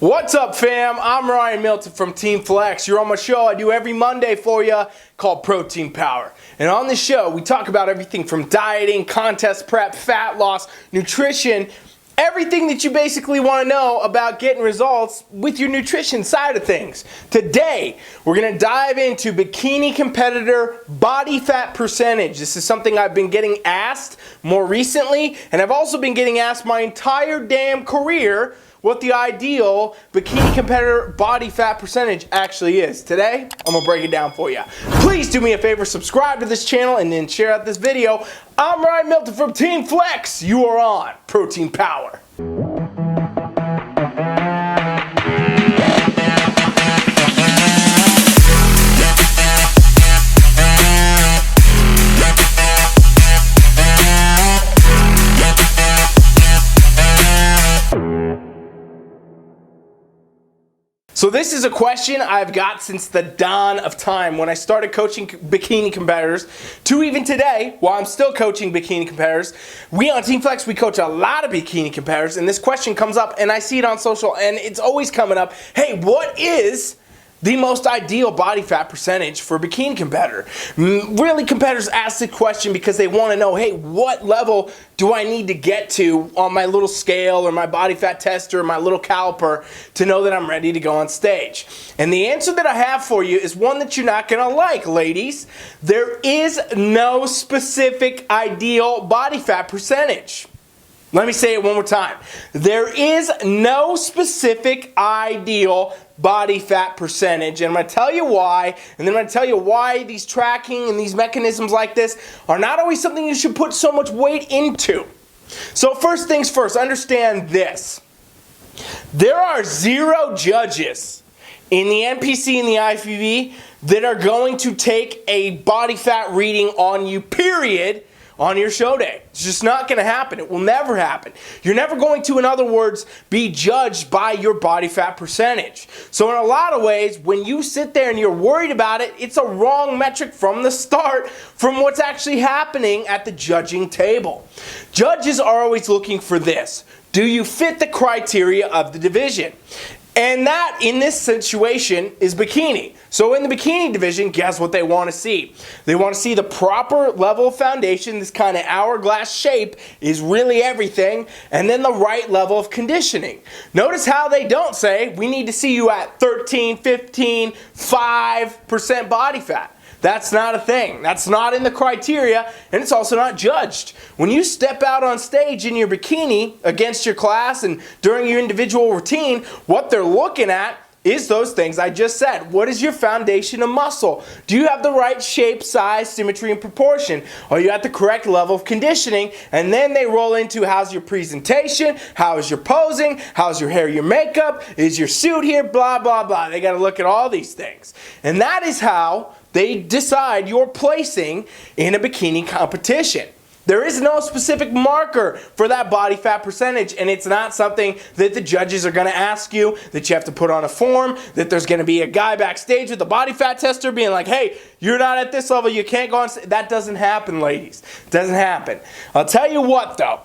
What's up, fam? I'm Milton from TeamFFLEX. You're on my show I do every Monday for you called Protein Power. And on this show, we talk about everything from dieting, contest prep, fat loss, nutrition, everything that you basically want to know about getting results with your nutrition side of things. Today, we're going to dive into bikini competitor body fat percentage. This is something I've been getting asked more recently, and I've also been getting asked my entire damn career what the ideal bikini competitor body fat percentage actually is. Today, I'm gonna break it down for you. Please do me a favor, subscribe to this channel and then share out this video. I'm Milton from TeamFFLEX. You are on Protein Power. So this is a question I've got since the dawn of time when I started coaching bikini competitors to even today, while I'm still coaching bikini competitors. We on TeamFFLEX, we coach a lot of bikini competitors, and this question comes up and I see it on social and it's always coming up. Hey, what is the most ideal body fat percentage for a bikini competitor? Really, competitors ask the question because they want to know, hey, what level do I need to get to on my little scale or my body fat tester or my little caliper to know that I'm ready to go on stage? And the answer that I have for you is one that you're not going to like, ladies. There is no specific ideal body fat percentage. Let me say it one more time. There is no specific ideal body fat percentage, and I'm going to tell you why, and then I'm going to tell you why these tracking and these mechanisms like this are not always something you should put so much weight into. So first things first, understand this. There are 0 judges in the NPC and the IFBB that are going to take a body fat reading on you, period, on your show day. It's just not going to happen. It will never happen. You're never going to, in other words, be judged by your body fat percentage. So in a lot of ways, when you sit there and you're worried about it, it's a wrong metric from the start from what's actually happening at the judging table. Judges are always looking for this. Do you fit the criteria of the division? And that, in this situation, is bikini. So in the bikini division, guess what they want to see? They want to see the proper level of foundation. This kind of hourglass shape is really everything. And then the right level of conditioning. Notice how they don't say, we need to see you at 13, 15, 5% body fat. That's not a thing. That's not in the criteria, and it's also not judged. When you step out on stage in your bikini against your class and during your individual routine, what they're looking at is those things I just said. What is your foundation of muscle? Do you have the right shape, size, symmetry, and proportion? Are you at the correct level of conditioning? And then they roll into how's your presentation, how is your posing, how's your hair, your makeup, is your suit here, blah, blah, blah. They got to look at all these things. And that is how they decide your placing in a bikini competition. There is no specific marker for that body fat percentage, and it's not something that the judges are going to ask you, that you have to put on a form, that there's going to be a guy backstage with a body fat tester being like, hey, you're not at this level, you can't go on stage. That doesn't happen, ladies. It doesn't happen. I'll tell you what, though.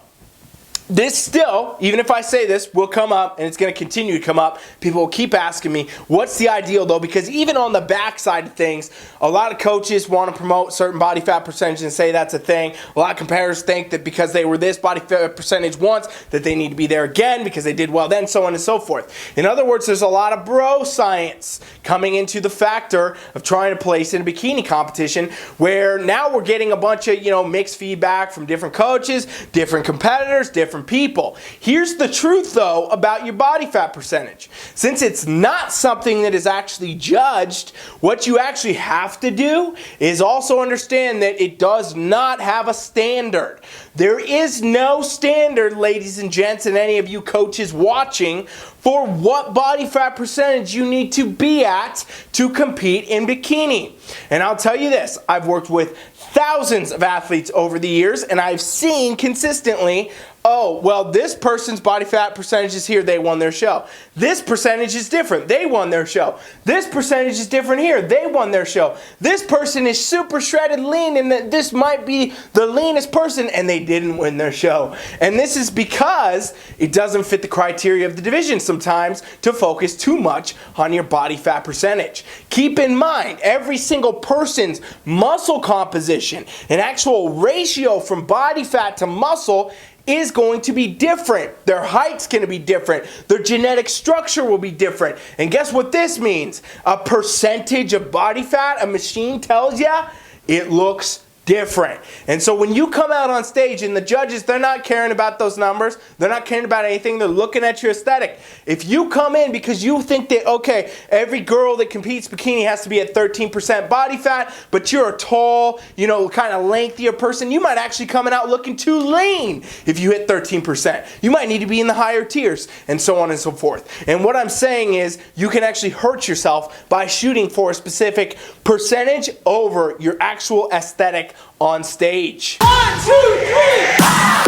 This still, even if I say this, will come up, and it's going to continue to come up. People will keep asking me, what's the ideal, though? Because even on the back side of things, a lot of coaches want to promote certain body fat percentage and say that's a thing. A lot of competitors think that because they were this body fat percentage once, that they need to be there again because they did well then, so on and so forth. In other words, there's a lot of bro science coming into the factor of trying to place in a bikini competition, where now we're getting a bunch of, mixed feedback from different coaches, different competitors, different people. Here's the truth, though, about your body fat percentage. Since it's not something that is actually judged, what you actually have to do is also understand that it does not have a standard. There is no standard, ladies and gents, and any of you coaches watching, for what body fat percentage you need to be at to compete in bikini. And I'll tell you this, I've worked with thousands of athletes over the years, and I've seen consistently, oh, well, this person's body fat percentage is here, they won their show. This percentage is different, they won their show. This percentage is different here, they won their show. This person is super shredded lean, and this might be the leanest person, and they didn't win their show. And this is because it doesn't fit the criteria of the division sometimes to focus too much on your body fat percentage. Keep in mind, every single person's muscle composition, an actual ratio from body fat to muscle, is going to be different. Their height's going to be different. Their genetic structure will be different. And guess what this means? A percentage of body fat, a machine tells you, it looks different. And so when you come out on stage and the judges, they're not caring about those numbers, they're not caring about anything, they're looking at your aesthetic. If you come in because you think that, okay, every girl that competes bikini has to be at 13% body fat, but you're a tall, you know, kind of lengthier person, you might actually come out looking too lean if you hit 13%. You might need to be in the higher tiers, and so on and so forth. And what I'm saying is you can actually hurt yourself by shooting for a specific percentage over your actual aesthetic on stage. 1, 2, 3.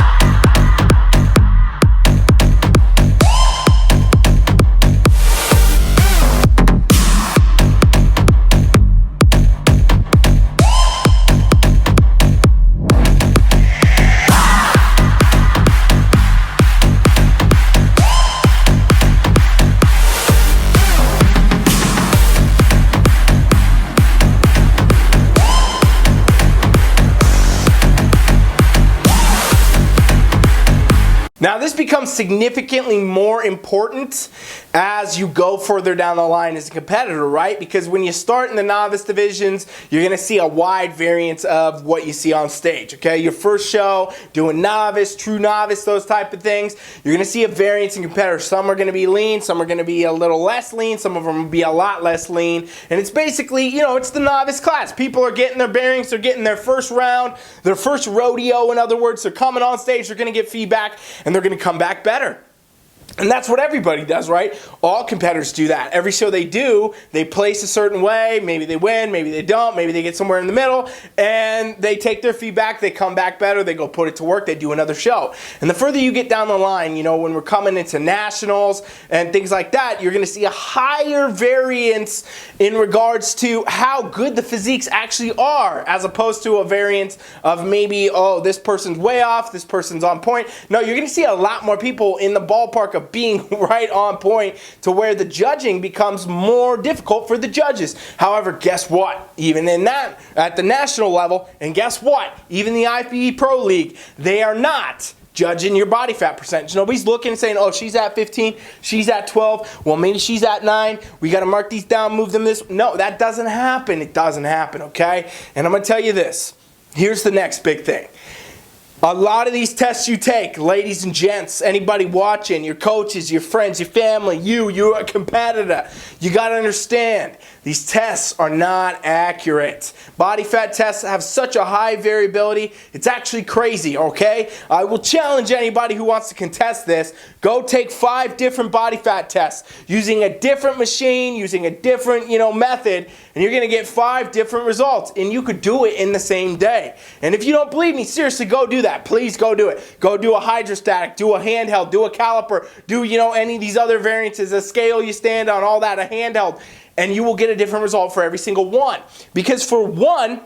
Now this becomes significantly more important as you go further down the line as a competitor, right? Because when you start in the novice divisions, you're going to see a wide variance of what you see on stage, okay? Your first show, doing novice, true novice, those type of things, you're going to see a variance in competitors. Some are going to be lean, some are going to be a little less lean, some of them will be a lot less lean. And it's basically, you know, it's the novice class. People are getting their bearings, they're getting their first round, their first rodeo, in other words. They're coming on stage, they're going to get feedback, and they're going to come back better. And that's what everybody does, right? All competitors do that. Every show they do, they place a certain way. Maybe they win, maybe they don't, maybe they get somewhere in the middle, and they take their feedback, they come back better, they go put it to work, they do another show. And the further you get down the line, you know, when we're coming into nationals and things like that, you're going to see a higher variance in regards to how good the physiques actually are, as opposed to a variance of maybe, oh, this person's way off, this person's on point. No, you're going to see a lot more people in the ballpark of being right on point to where the judging becomes more difficult for the judges. However, guess what? Even in that, at the national level, and guess what? Even the IFBB Pro League, they are not judging your body fat percentage. Nobody's looking and saying, oh, she's at 15, she's at 12, well, maybe she's at 9, we got to mark these down, move them this. No, that doesn't happen. It doesn't happen, okay? And I'm going to tell you this. Here's the next big thing. A lot of these tests you take, ladies and gents, anybody watching, your coaches, your friends, your family, you're a competitor. You got to understand, these tests are not accurate. Body fat tests have such a high variability, it's actually crazy, okay? I will challenge anybody who wants to contest this. Go take 5 different body fat tests using a different machine, using a different, method, and you're going to get 5 different results. And you could do it in the same day. And if you don't believe me, seriously, go do that. Please go do it. Go do a hydrostatic, do a handheld, do a caliper, do, any of these other variances, a scale you stand on, all that, a handheld, and you will get a different result for every single one. Because for one,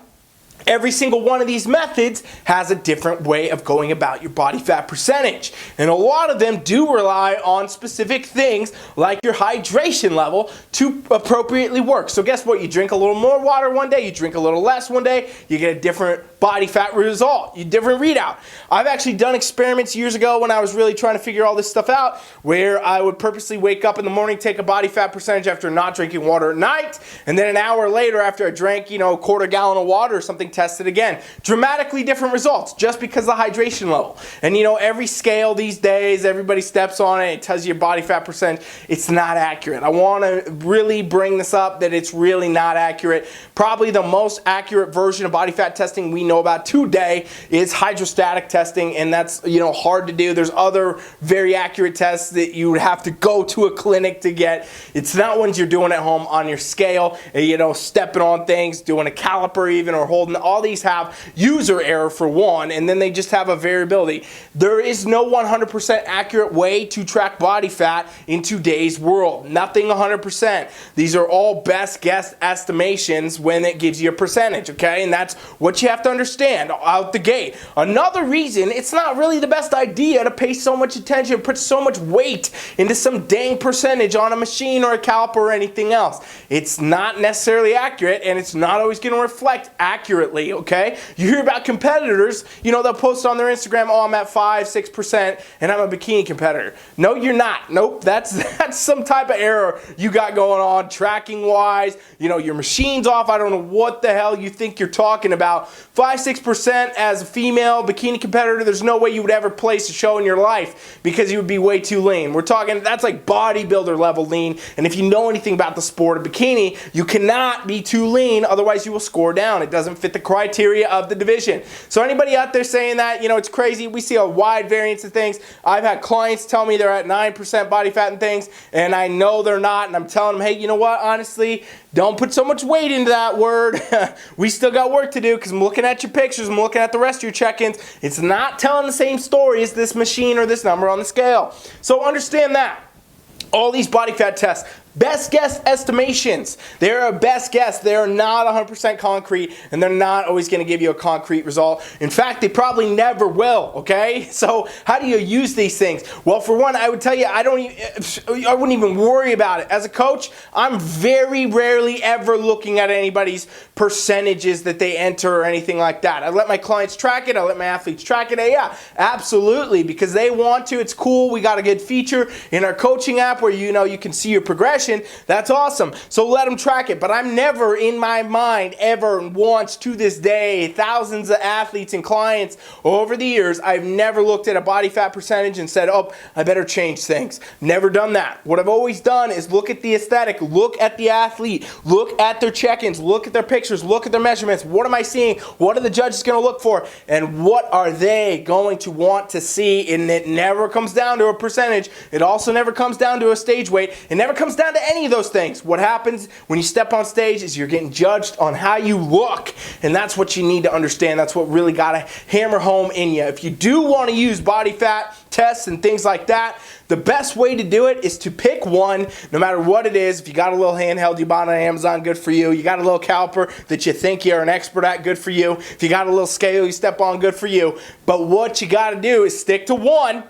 every single one of these methods has a different way of going about your body fat percentage. And a lot of them do rely on specific things like your hydration level to appropriately work. So guess what? You drink a little more water one day, you drink a little less one day, you get a different body fat result, a different readout. I've actually done experiments years ago when I was really trying to figure all this stuff out, where I would purposely wake up in the morning, take a body fat percentage after not drinking water at night, and then an hour later after I drank, a quarter gallon of water or something, test it again. Dramatically different results just because of the hydration level. And every scale these days, everybody steps on it, it tells you your body fat percentage. It's not accurate. I want to really bring this up that it's really not accurate. Probably the most accurate version of body fat testing we know about today is hydrostatic testing, and that's hard to do. There's other very accurate tests that you would have to go to a clinic to get. It's not ones you're doing at home on your scale, stepping on things, doing a caliper even, or holding. All these have user error for one, and then they just have a variability. There is no 100% accurate way to track body fat in today's world. Nothing 100%. These are all best guess estimations when it gives you a percentage, okay? And that's what you have to understand. understand out the gate. Another reason it's not really the best idea to pay so much attention, put so much weight into some dang percentage on a machine or a caliper or anything else. It's not necessarily accurate, and it's not always going to reflect accurately, okay? You hear about competitors, you know, they'll post on their Instagram, oh, I'm at 5-6% and I'm a bikini competitor. No, you're not. Nope, that's some type of error you got going on tracking wise. You know, your machine's off. I don't know what the hell you think you're talking about. 5-6% as a female bikini competitor, there's no way you would ever place a show in your life because you would be way too lean. We're talking, that's like bodybuilder level lean, and if you know anything about the sport of bikini, you cannot be too lean, otherwise you will score down. It doesn't fit the criteria of the division. So anybody out there saying that, you know, it's crazy, we see a wide variance of things. I've had clients tell me they're at 9% body fat and things, and I know they're not, and I'm telling them, hey, you know what, honestly, don't put so much weight into that word. We still got work to do because I'm looking at your pictures, I'm looking at the rest of your check-ins. It's not telling the same story as this machine or this number on the scale. So understand that. All these body fat tests, best guess estimations. They're a best guess. They're not 100% concrete, and they're not always going to give you a concrete result. In fact, they probably never will, okay? So how do you use these things? Well, for one, I would tell you, I wouldn't even worry about it. As a coach, I'm very rarely ever looking at anybody's percentages that they enter or anything like that. I let my clients track it. I let my athletes track it. Yeah, absolutely, because they want to. It's cool. We got a good feature in our coaching app where you can see your progression. That's awesome. So let them track it. But I'm never in my mind ever once to this day, thousands of athletes and clients over the years, I've never looked at a body fat percentage and said, oh, I better change things. Never done that. What I've always done is look at the aesthetic, look at the athlete, look at their check-ins, look at their pictures, look at their measurements. What am I seeing? What are the judges going to look for? And what are they going to want to see? And it never comes down to a percentage. It also never comes down to a stage weight. It never comes down to any of those things. What happens when you step on stage is you're getting judged on how you look, and that's what you need to understand. That's what really got to hammer home in you. If you do want to use body fat tests and things like that, the best way to do it is to pick one, no matter what it is. If you got a little handheld you bought on Amazon, good for you. You got a little caliper that you think you're an expert at, good for you. If you got a little scale you step on, good for you. But what you got to do is stick to one,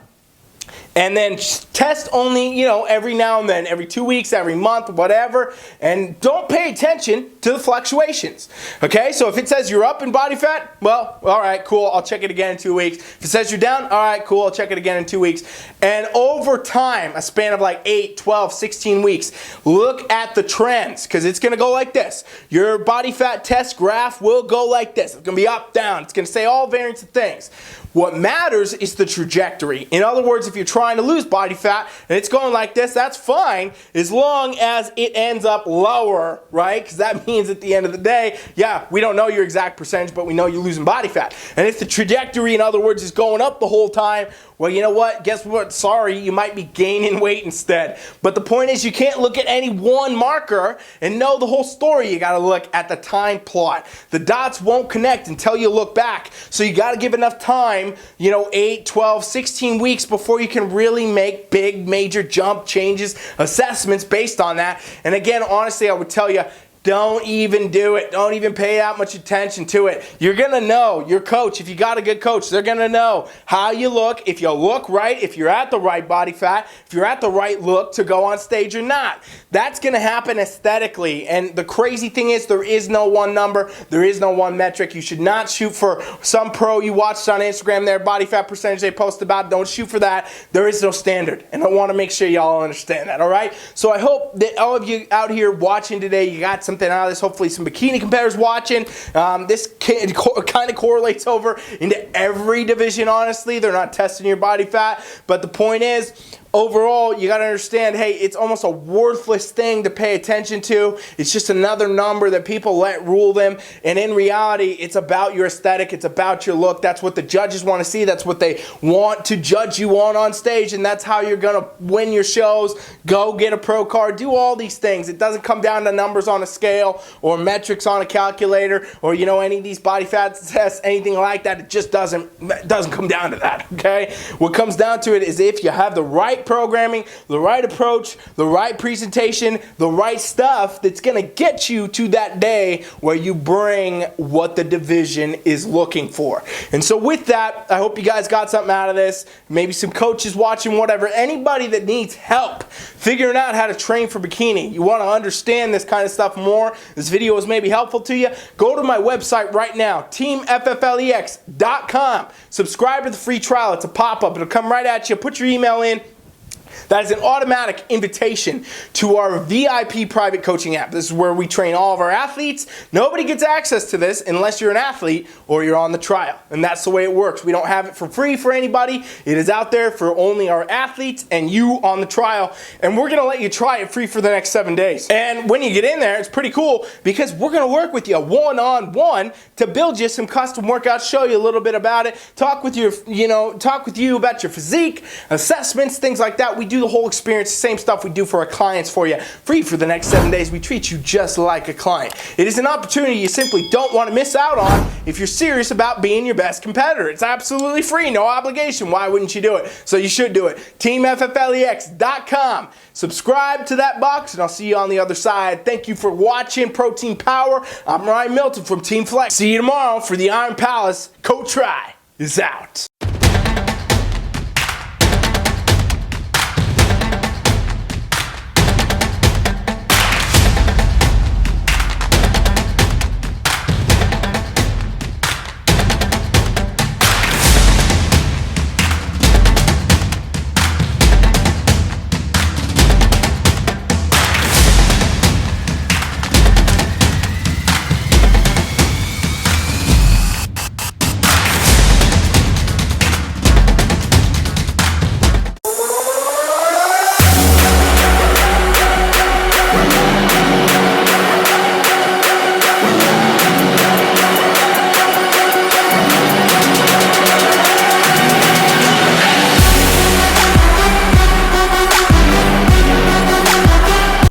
and then test only, every now and then, every 2 weeks, every month, whatever, and don't pay attention to the fluctuations, okay? So if it says you're up in body fat, well, all right, cool, I'll check it again in 2 weeks. If it says you're down, all right, cool, I'll check it again in 2 weeks. And over time, a span of like 8, 12, 16 weeks, look at the trends, because it's going to go like this. Your body fat test graph will go like this. It's going to be up, down. It's going to say all variants of things. What matters is the trajectory. In other words, if you're trying to lose body fat and it's going like this, that's fine as long as it ends up lower, right? Because that means at the end of the day, yeah, we don't know your exact percentage, but we know you're losing body fat. And if the trajectory, in other words, is going up the whole time, well, you know what? Guess what? Sorry, you might be gaining weight instead. But the point is, you can't look at any one marker and know the whole story. You got to look at the time plot. The dots won't connect until you look back. So you got to give enough time, 8, 12, 16 weeks before you can really make big, major jump changes, assessments based on that. And again, honestly, I would tell you, don't even do it. Don't even pay that much attention to it. You're going to know, your coach, if you got a good coach, they're going to know how you look, if you look right, if you're at the right body fat, if you're at the right look to go on stage or not. That's going to happen aesthetically. And the crazy thing is there is no one number. There is no one metric. You should not shoot for some pro you watched on Instagram, their body fat percentage they post about. Don't shoot for that. There is no standard. And I want to make sure y'all understand that, all right? So I hope that all of you out here watching today, you got something out of this. Hopefully some bikini competitors watching. This kind of correlates over into every division, honestly. They're not testing your body fat. But the point is, overall, you got to understand, hey, it's almost a worthless thing to pay attention to. It's just another number that people let rule them. And in reality, it's about your aesthetic. It's about your look. That's what the judges want to see. That's what they want to judge you on stage. And that's how you're going to win your shows. Go get a pro card. Do all these things. It doesn't come down to numbers on a scale or metrics on a calculator or, any of these body fat tests, anything like that. It just doesn't come down to that, okay? What comes down to it is if you have the right right programming, the right approach, the right presentation, the right stuff that's going to get you to that day where you bring what the division is looking for. And so with that, I hope you guys got something out of this. Maybe some coaches watching, whatever. Anybody that needs help figuring out how to train for bikini, you want to understand this kind of stuff more, this video was maybe helpful to you, go to my website right now, TeamFFLEX.com. Subscribe to the free trial. It's a pop-up. It'll come right at you. Put your email in. That is an automatic invitation to our VIP private coaching app. This is where we train all of our athletes. Nobody gets access to this unless you're an athlete or you're on the trial. And that's the way it works. We don't have it for free for anybody. It is out there for only our athletes and you on the trial. And we're going to let you try it free for the next 7 days. And when you get in there, it's pretty cool because we're going to work with you one-on-one to build you some custom workouts, show you a little bit about it, talk with you about your physique, assessments, things like that. We do the whole experience, the same stuff we do for our clients for you, free for the next 7 days. We treat you just like a client. It is an opportunity you simply don't want to miss out on if you're serious about being your best competitor. It's absolutely free, no obligation. Why wouldn't you do it? So you should do it. TeamFFLEX.com. Subscribe to that box and I'll see you on the other side. Thank you for watching Protein Power. I'm Ryan Milton from TeamFFLEX. See you tomorrow for the Iron Palace. Coach Try is out.